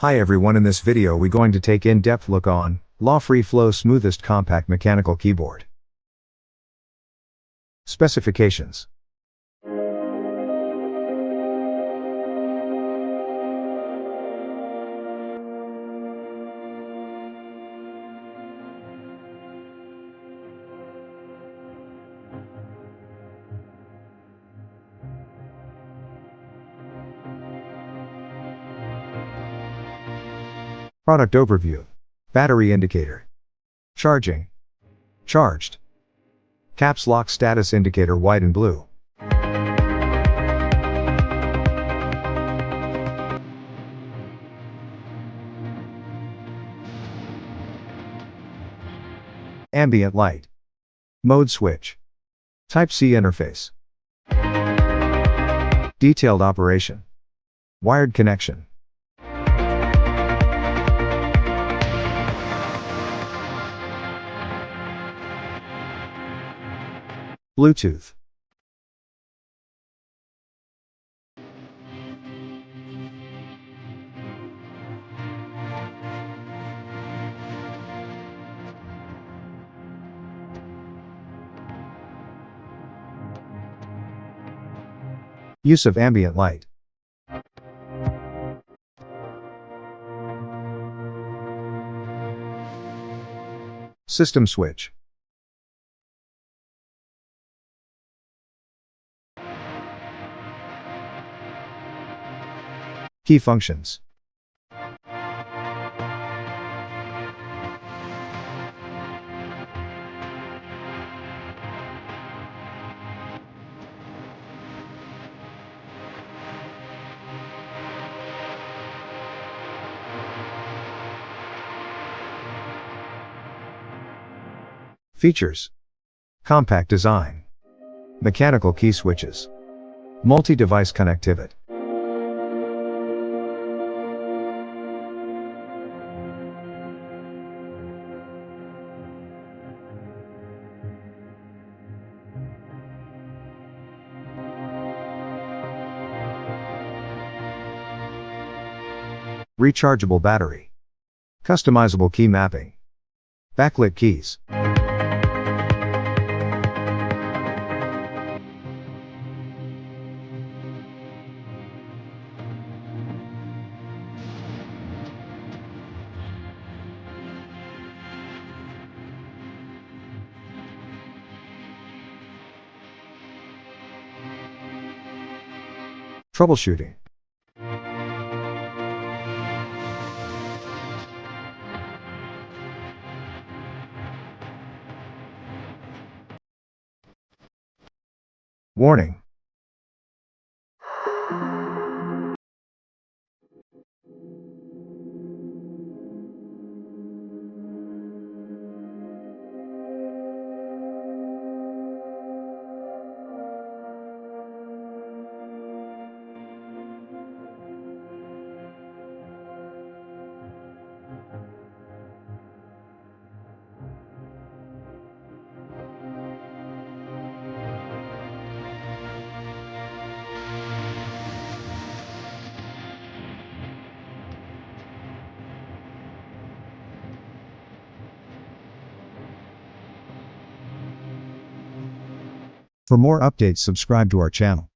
Hi everyone, in this video we going to take in-depth look on Lofree Flow Smoothest Compact Mechanical Keyboard. Specifications. Product overview. Battery indicator. Charging. Charged. Caps lock status indicator white and blue. Ambient light. Mode switch. Type-C interface. Detailed operation. Wired connection. Bluetooth. Use of ambient light. System switch. Key functions. Features. Compact design. Mechanical key switches. Multi-device connectivity. Rechargeable battery. Customizable key mapping. Backlit keys. Troubleshooting. Warning. For more updates, subscribe to our channel.